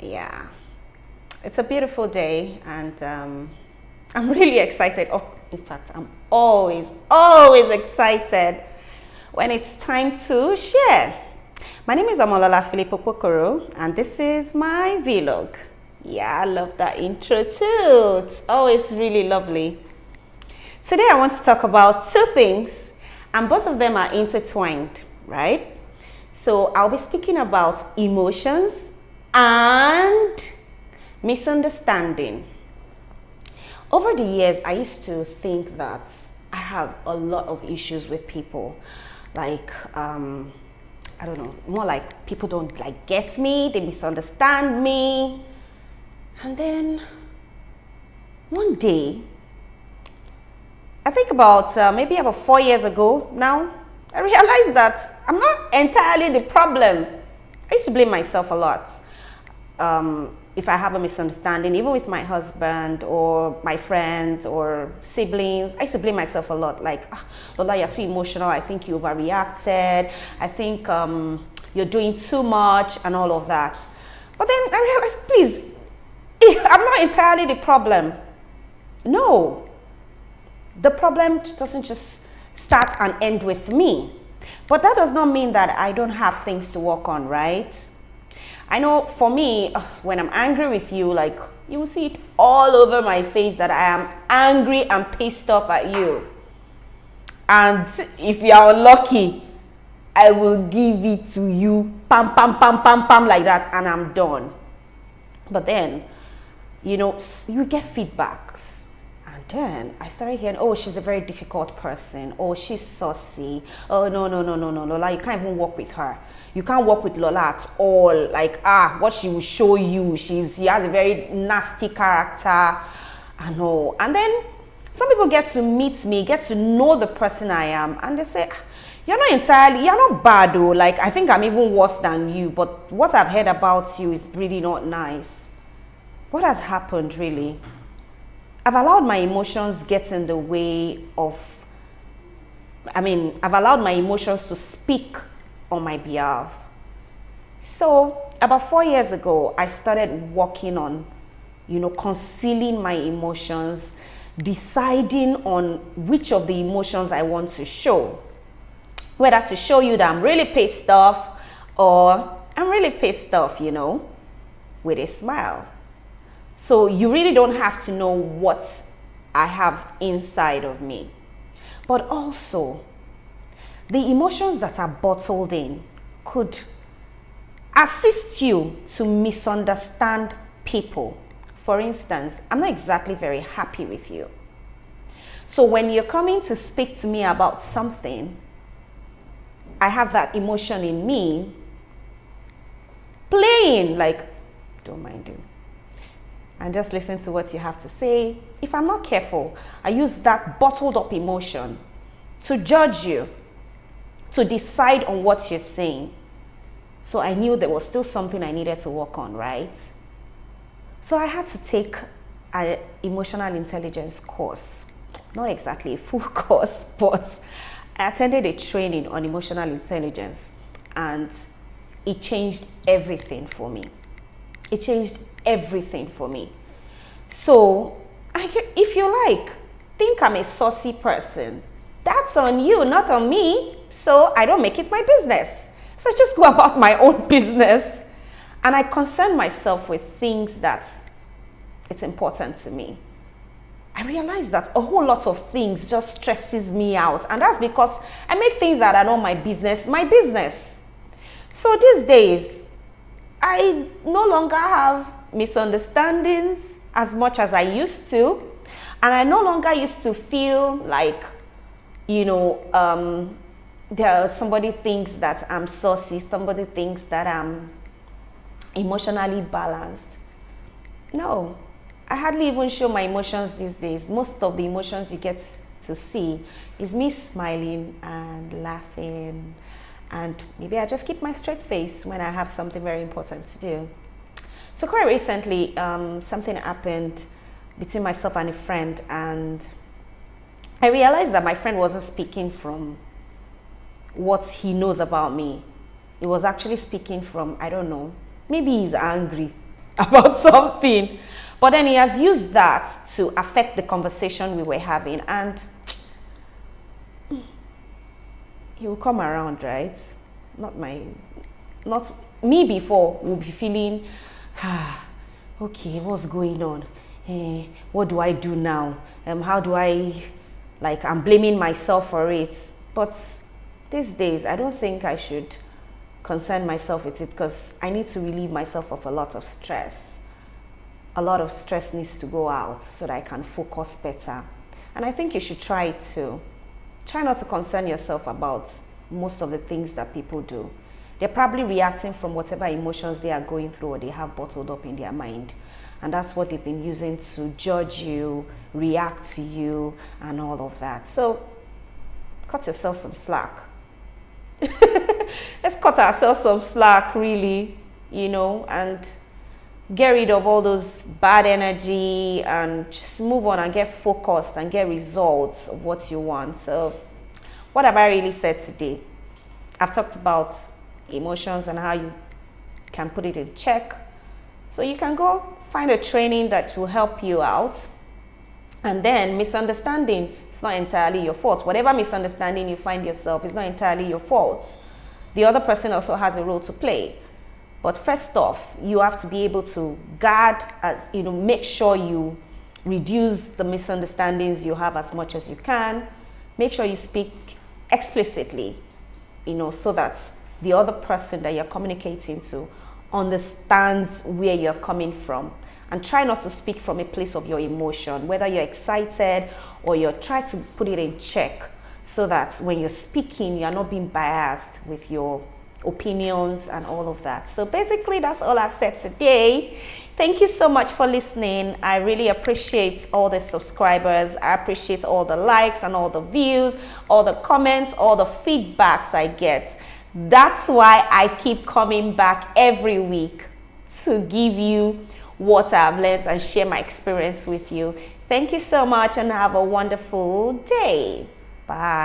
Yeah, it's a beautiful day, and I'm really excited. Oh, in fact, I'm always excited when it's time to share. My name is Amolola Filippo Pokoro, and this is my vlog. Yeah, I love that intro too. It's always really lovely. Today, I want to talk about two things, and both of them are intertwined, right? So, I'll be speaking about emotions and misunderstanding. Over the years, I used to think that I have a lot of issues with people. Like, I don't know, more like people don't like get me, they misunderstand me. And then one day, I think maybe about 4 years ago now, I realized that I'm not entirely the problem. I used to blame myself a lot. If I have a misunderstanding, even with my husband or my friends or siblings, I used to blame myself a lot. Like, Lola, you're too emotional. I think you overreacted. I think you're doing too much and all of that. But then I realized, please, I'm not entirely the problem. No. The problem doesn't just start and end with me. But that does not mean that I don't have things to work on, right? I know for me, when I'm angry with you, like, you will see it all over my face that I am angry and pissed off at you. And if you are unlucky, I will give it to you, pam, pam, pam, pam, pam, like that, and I'm done. But then, you get feedbacks. And then I started hearing, oh, she's a very difficult person. Oh, she's saucy. Oh, no, Lola, you can't even work with her. You can't work with Lola at all. Like, what she will show you, she has a very nasty character and all. And then some people get to meet me, get to know the person I am, and they say, you're not bad though. Like, I think I'm even worse than you, but what I've heard about you is really not nice. What has happened really? I've allowed my emotions get in the way of, I've allowed my emotions to speak on my behalf. So about 4 years ago, I started working on, concealing my emotions, deciding on which of the emotions I want to show. Whether to show you that I'm really pissed off or I'm really pissed off, with a smile. So you really don't have to know what I have inside of me. But also, the emotions that are bottled in could assist you to misunderstand people. For instance, I'm not exactly very happy with you. So when you're coming to speak to me about something, I have that emotion in me playing, like, don't mind him. And just listen to what you have to say. If I'm not careful, I use that bottled up emotion to judge you, to decide on what you're saying. So I knew there was still something I needed to work on, right? So I had to take an emotional intelligence course. Not exactly a full course, but I attended a training on emotional intelligence, and it changed everything for me. It changed everything for me. So, if you think I'm a saucy person, that's on you, not on me. So I don't make it my business. So I just go about my own business, and I concern myself with things that it's important to me. I realize that a whole lot of things just stresses me out, and that's because I make things that are not my business my business. So these days, I no longer have misunderstandings as much as I used to, and I no longer used to feel like, somebody thinks that I'm saucy, somebody thinks that I'm emotionally balanced. No, I hardly even show my emotions these days. Most of the emotions you get to see is me smiling and laughing, and maybe I just keep my straight face when I have something very important to do. So quite recently, something happened between myself and a friend, and I realized that my friend wasn't speaking from what he knows about me. He was actually speaking from, I don't know, maybe he's angry. about something. But then he has used that to affect the conversation we were having, and he will come around, right? Not my, not me before will be feeling, okay, what's going on? What do I do now? How do I, like, I'm blaming myself for it. But these days, I don't think I should concern myself with it, because I need to relieve myself of a lot of stress. A lot of stress needs to go out so that I can focus better. And I think you should try to. Try not to concern yourself about most of the things that people do. They're probably reacting from whatever emotions they are going through or they have bottled up in their mind. And that's what they've been using to judge you, react to you, and all of that. So, cut yourself some slack. Let's cut ourselves some slack, really, and get rid of all those bad energy and just move on and get focused and get results of what you want. So, what have I really said today? I've talked about emotions and how you can put it in check. So you can go find a training that will help you out. And then misunderstanding, it's not entirely your fault. Whatever misunderstanding you find yourself, is not entirely your fault. The other person also has a role to play. But first off, you have to be able to guard, make sure you reduce the misunderstandings you have as much as you can. Make sure you speak explicitly, so that the other person that you're communicating to understands where you're coming from. And try not to speak from a place of your emotion, whether you're excited or you're trying to put it in check, so that when you're speaking, you're not being biased with your opinions and all of that. So basically, that's all I've said today. Thank you so much for listening. I really appreciate all the subscribers. I appreciate all the likes and all the views, all the comments, all the feedbacks I get. That's why I keep coming back every week to give you what I've learned and share my experience with you. Thank you so much and have a wonderful day. Bye.